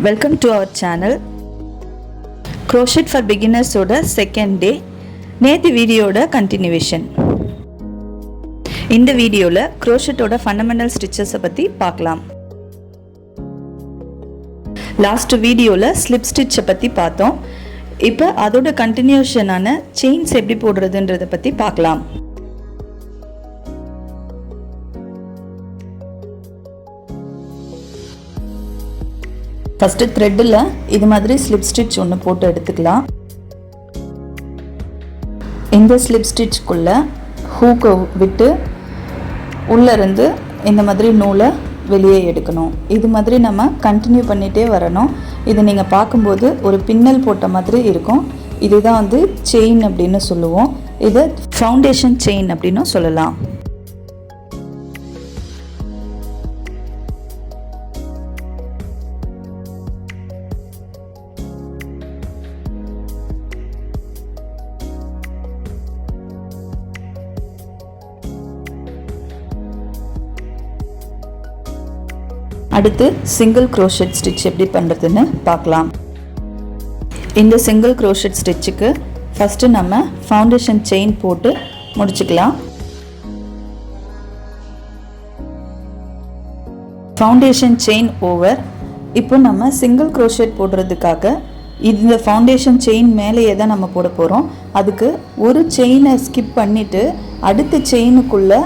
Welcome to our channel. Crochet for beginners oda second day. நேத்து வீடியோட continuation. இந்த வீடியோல crochet ஓட ஃபண்டமெண்டல் ஸ்டிச்சஸ் பத்தி பார்க்கலாம். லாஸ்ட் வீடியோல ஸ்லிப் ஸ்டிட்ச் பத்தி பார்த்தோம். இப்போ அதோட கண்டினியூஷனான செயின்ஸ் எப்படி போடுறதுன்றத பத்தி பார்க்கலாம். ஃபர்ஸ்ட் த்ரெட்ல இது மாதிரி ஸ்லிப் ஸ்டிட்ச் ஒன்று போட்டு எடுத்துக்கலாம். இந்த ஸ்லிப் ஸ்டிட்ச்க்குள்ள ஹூக்கை விட்டு உள்ள இருந்து இந்த மாதிரி நூலை வெளியே எடுக்கணும். இது மாதிரி நம்ம கண்டினியூ பண்ணிகிட்டே வரணும். இது நீங்கள் பார்க்கும்போது ஒரு பின்னல் போட்ட மாதிரி இருக்கும். இதுதான் வந்து செயின் அப்படின்னு சொல்லுவோம். இது ஃபவுண்டேஷன் செயின் அப்படின்னு சொல்லலாம். அடுத்து சிங்கிள் க்ரோஷெட் ஸ்டிச் எப்படி பண்ணுறதுன்னு பார்க்கலாம். இந்த சிங்கிள் க்ரோஷெட் ஸ்டிச்சுக்கு ஃபஸ்ட்டு நம்ம ஃபவுண்டேஷன் செயின் போட்டு முடிச்சுக்கலாம். Foundation chain over. இப்போ நம்ம சிங்கிள் க்ரோஷெட் போடுறதுக்காக இந்த ஃபவுண்டேஷன் செயின் மேலேயே தான் நம்ம போட போகிறோம். அதுக்கு ஒரு செயினை ஸ்கிப் பண்ணிவிட்டு அடுத்த செயினுக்குள்ளே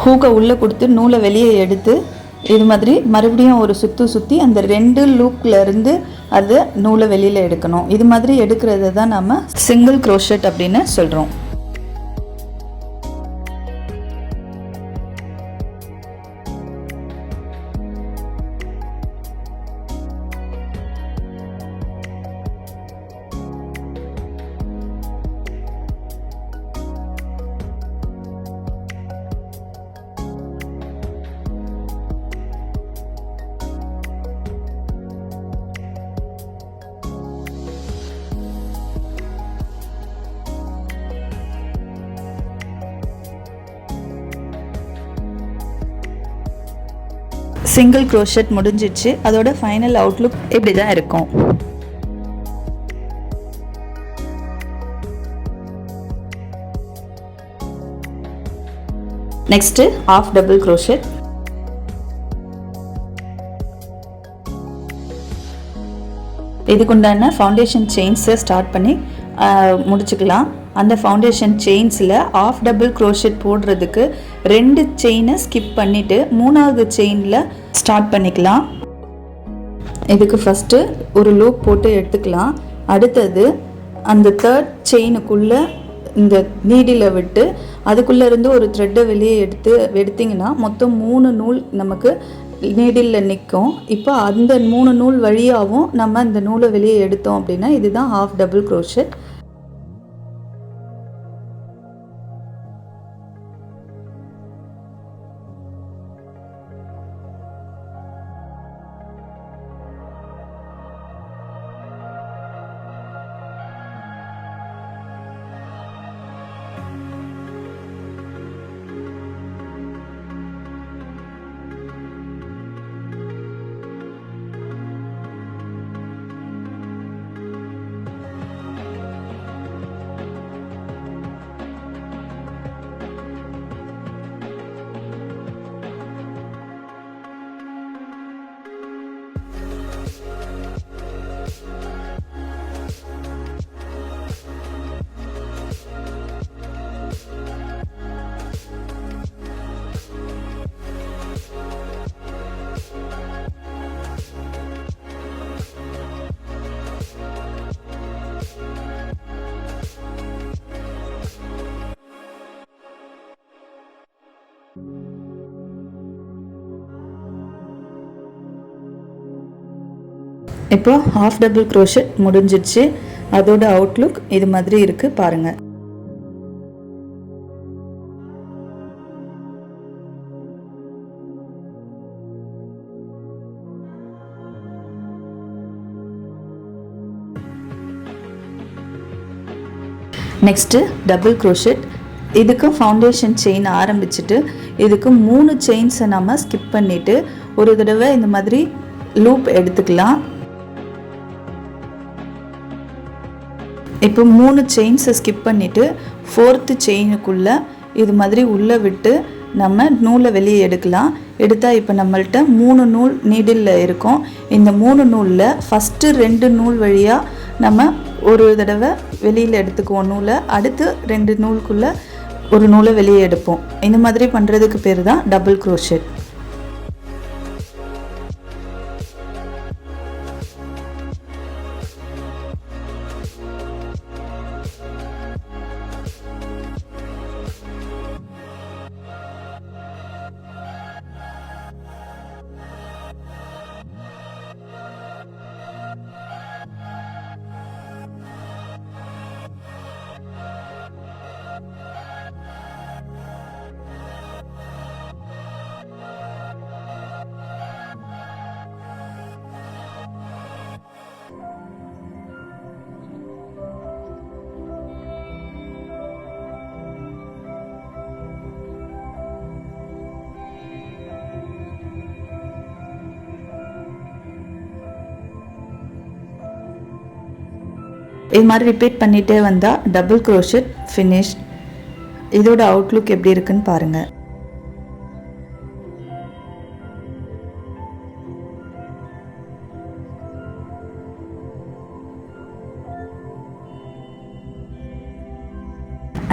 ஹூக்கை உள்ளே கொடுத்து நூலை வெளியே எடுத்து இது மாதிரி மறுபடியும் ஒரு சுற்றி அந்த ரெண்டு லூப்ல இருந்து அது நூலை வெளியில் எடுக்கணும். இது மாதிரி எடுக்கிறது தான் நம்ம சிங்கிள் க்ரோஷெட் அப்படின்னு சொல்கிறோம். சிங்கிள் க்ரோஷெட் முடிஞ்சிச்சு. அதோட ஃபைனல் அவுட்லுக் இப்படி தான் இருக்கும். Next half double crochet. இதுக்குண்டான ஃபவுண்டேஷன் செயின்ஸை ஸ்டார்ட் பண்ணி முடிச்சுக்கலாம். அந்த ஃபவுண்டேஷன் செயின்ஸில் ஆஃப் டபுள் க்ரோஷெட் போடுறதுக்கு ரெண்டு செயினை ஸ்கிப் பண்ணிவிட்டு மூணாவது செயினில் ஸ்டார்ட் பண்ணிக்கலாம். இதுக்கு ஃபஸ்ட்டு ஒரு லூப் போட்டு எடுத்துக்கலாம். அடுத்தது அந்த தேர்ட் செயினுக்குள்ளே இந்த நீடில் விட்டு அதுக்குள்ளே இருந்து ஒரு த்ரெட்டை வெளியே எடுத்திங்கன்னா மொத்தம் 3 நூல் நமக்கு நீடில் நிற்கும். இப்போ அந்த 3 நூல் வழியாகவும் நம்ம இந்த நூலை வெளியே எடுத்தோம் அப்படின்னா இதுதான் ஹாஃப் டபுள் க்ரோஷெட். இப்போ ஹாஃப் டபுள் க்ரோஷெட் முடிஞ்சிடுச்சு. அதோட அவுட்லுக் இது மாதிரி இருக்கு பாருங்க. Next double crochet. இதுக்கு ஃபவுண்டேஷன் செயின் ஆரம்பிச்சுட்டு இதுக்கு 3 செயின்ஸை நம்ம ஸ்கிப் பண்ணிவிட்டு ஒரு தடவை இந்த மாதிரி லூப் எடுத்துக்கலாம். இப்போ 3 செயின்ஸை ஸ்கிப் பண்ணிவிட்டு 4th செயினுக்குள்ளே இது மாதிரி உள்ளே விட்டு நம்ம நூலை வெளியே எடுக்கலாம். எடுத்தால் இப்போ நம்மள்கிட்ட 3 நூல் நீடில் இருக்கும். இந்த 3 நூலில் ஃபஸ்ட்டு 2 நூல் வழியாக நம்ம ஒரு தடவை வெளியில் எடுத்துக்குவோம் நூலை. அடுத்து 2 நூலுக்குள்ளே ஒரு நூலை வெளியே எடுப்போம். இந்த மாதிரி பண்ணுறதுக்கு பேர் தான் டபுள் க்ரோஷெட். இது மாதிரி ரிப்பீட் பண்ணிகிட்டே வந்தால் டபுள் க்ரோஷெட் ஃபினிஷ். இதோட அவுட்லுக் எப்படி இருக்குன்னு பாருங்கள்.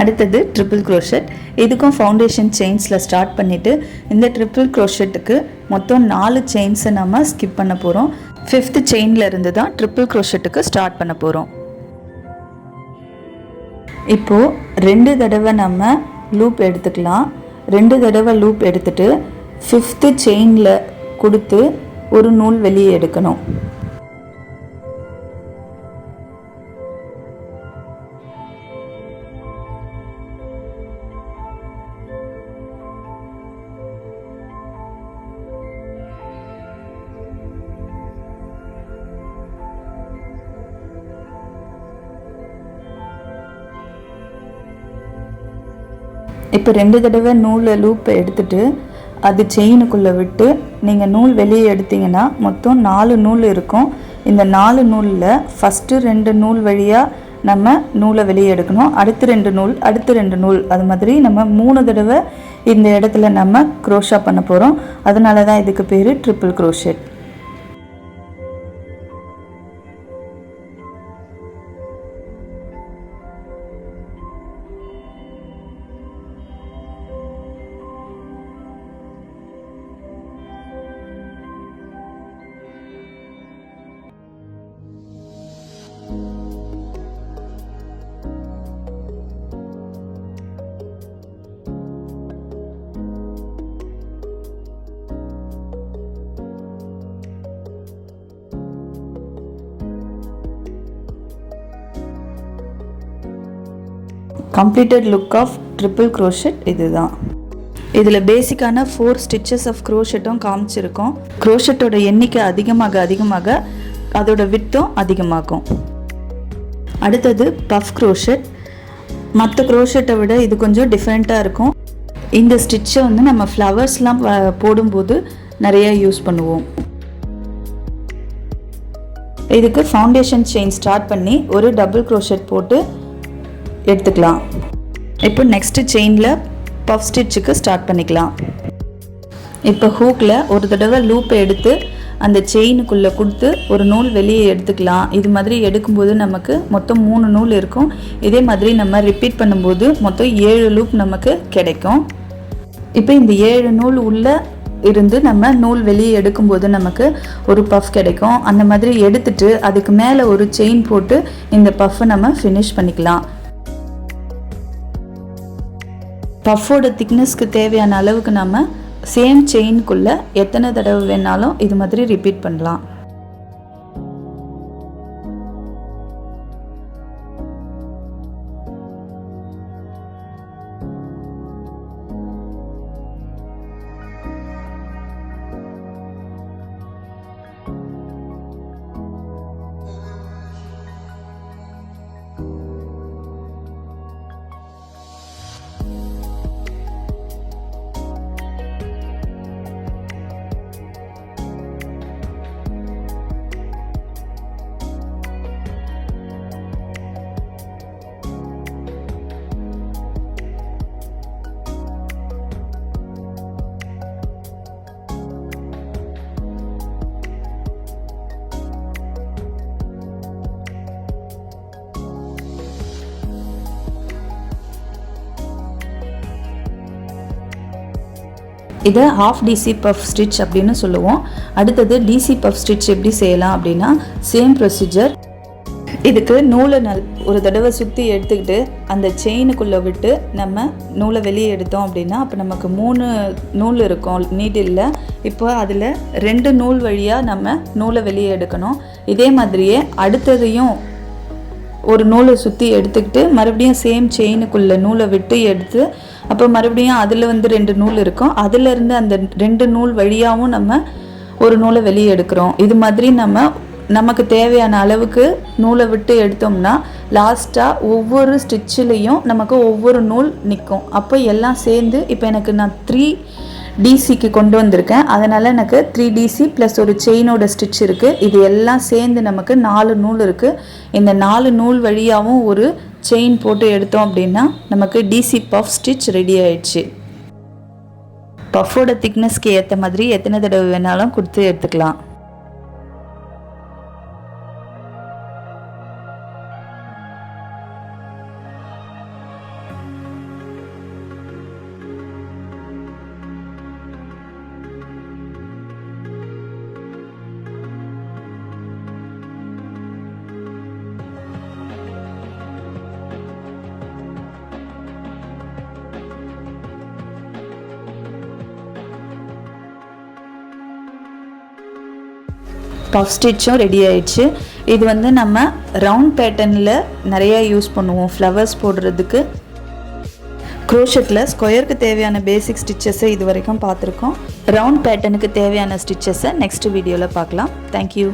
அடுத்தது ட்ரிபிள் க்ரோஷெட். இதுக்கும் ஃபவுண்டேஷன் செயின்ஸில் ஸ்டார்ட் பண்ணிவிட்டு இந்த ட்ரிபிள் க்ரோஷெட்டுக்கு மொத்தம் 4 செயின்ஸை நம்ம ஸ்கிப் பண்ண போகிறோம். 5th செயினில் இருந்து தான் ட்ரிபிள் க்ரோஷெட்டுக்கு ஸ்டார்ட் பண்ண போகிறோம். இப்போது 2 தடவை நம்ம லூப் எடுத்துக்கலாம். 2 தடவை லூப் எடுத்துட்டு 5th செயினில் கொடுத்து ஒரு நூல் வெளியே எடுக்கணும். இப்போ 2 தடவை நூலை லூப்பை எடுத்துட்டு அது செயினுக்குள்ளே விட்டு நீங்கள் நூல் வெளியே எடுத்தீங்கன்னா மொத்தம் 4 நூல் இருக்கும். இந்த 4 நூலில் ஃபஸ்ட்டு 2 நூல் வழியாக நம்ம நூலை வெளியே எடுக்கணும். அடுத்து 2 நூல், அடுத்து 2 நூல், அது மாதிரி நம்ம 3 தடவை இந்த இடத்துல நம்ம க்ரோஷா பண்ண போகிறோம். அதனால தான் இதுக்கு பேர் triple crochet. Completed look of triple crochet இதுதான். இதில் பேசிக்கான 4 ஸ்டிச்சஸ் ஆஃப் க்ரோஷெட்டும் காமிச்சிருக்கோம். க்ரோஷெட்டோட எண்ணிக்கை அதிகமாக அதோட விட்டும் அதிகமாகும். அடுத்தது பஃப் க்ரோஷெட். மற்ற க்ரோஷெட்டை விட இது கொஞ்சம் டிஃப்ரெண்ட்டாக இருக்கும். இந்த ஸ்டிச்சை வந்து நம்ம ஃப்ளவர்ஸ்லாம் போடும்போது நிறைய யூஸ் பண்ணுவோம். இதுக்கு ஃபவுண்டேஷன் செயின் ஸ்டார்ட் பண்ணி ஒரு டபுள் க்ரோஷெட் போட்டு எடுத்துக்கலாம். இப்போ நெக்ஸ்ட் செயினில் பஃப் ஸ்டிச்சுக்கு ஸ்டார்ட் பண்ணிக்கலாம். இப்போ ஹூக்கில் ஒரு தடவை லூப்பை எடுத்து அந்த செயினுக்குள்ளே கொடுத்து ஒரு நூல் வெளியே எடுத்துக்கலாம். இது மாதிரி எடுக்கும்போது நமக்கு மொத்தம் 3 நூல் இருக்கும். இதே மாதிரி நம்ம ரிப்பீட் பண்ணும்போது மொத்தம் 7 லூப் நமக்கு கிடைக்கும். இப்போ இந்த 7 நூல் உள்ளே இருந்து நம்ம நூல் வெளியே எடுக்கும்போது நமக்கு ஒரு பஃப் கிடைக்கும். அந்த மாதிரி எடுத்துட்டு அதுக்கு மேலே ஒரு செயின் போட்டு இந்த பஃப்பை நம்ம ஃபினிஷ் பண்ணிக்கலாம். பஃபோட திக்னஸ்க்கு தேவையான அளவுக்கு நம்ம சேம் செயினுக்குள்ளே எத்தனை தடவை வேணாலும் இது மாதிரி ரிப்பீட் பண்ணலாம். இதை ஹாஃப் டிசி பஃப் ஸ்டிச் அப்படின்னு சொல்லுவோம். அடுத்தது டிசி பஃப் ஸ்டிச் எப்படி செய்யலாம் அப்படின்னா சேம் ப்ரொசீஜர். இதுக்கு நூலை ஒரு தடவை சுற்றி எடுத்துக்கிட்டு அந்த செயினுக்குள்ளே விட்டு நம்ம நூலை வெளியே எடுத்தோம் அப்படின்னா அப்போ நமக்கு 3 நூல் இருக்கும் நீடில்ல. இப்போ அதில் 2 நூல் வழியாக நம்ம நூலை வெளியே எடுக்கணும். இதே மாதிரியே அடுத்ததையும் ஒரு நூலை சுற்றி எடுத்துக்கிட்டு மறுபடியும் சேம் செயினுக்குள்ளே நூலை விட்டு எடுத்து அப்போ மறுபடியும் அதில் 2 நூல் இருக்கும். அதிலேருந்து அந்த 2 நூல் வழியாகவும் நம்ம ஒரு நூலை வெளியே எடுக்கிறோம். இது மாதிரி நமக்கு தேவையான அளவுக்கு நூலை விட்டு எடுத்தோம்னா லாஸ்ட்டாக ஒவ்வொரு ஸ்டிச்சிலையும் நமக்கு ஒவ்வொரு நூல் நிற்கும். அப்போ எல்லாம் சேர்ந்து இப்போ எனக்கு நான் 3 டிசிக்கு கொண்டு வந்திருக்கேன். அதனால் எனக்கு 3 டிசி ப்ளஸ் ஒரு செயினோட ஸ்டிச் இருக்குது. இது எல்லாம் சேர்ந்து நமக்கு 4 நூல் இருக்குது. இந்த 4 நூல் வழியாகவும் ஒரு செயின் போட்டு எடுத்தோம் அப்படின்னா நமக்கு டிசி பஃப் ஸ்டிச் ரெடி ஆயிடுச்சு. பஃபோட திக்னஸ்க்கு ஏற்ற மாதிரி எத்தனை தடவை வேணாலும் கொடுத்து எடுத்துக்கலாம். பஃப் ஸ்டிச்சும் ரெடி ஆயிடுச்சு. இது நம்ம ரவுண்ட் பேட்டர்னில் நிறையா யூஸ் பண்ணுவோம் ஃப்ளவர்ஸ் போடுறதுக்கு. க்ரோஷெட்டில் ஸ்கொயருக்கு தேவையான பேசிக் ஸ்டிச்சஸை இது வரைக்கும் பார்த்துருக்கோம். ரவுண்ட் பேட்டர்னுக்கு தேவையான ஸ்டிச்சஸை நெக்ஸ்ட் வீடியோவில் பார்க்கலாம். தேங்க்யூ.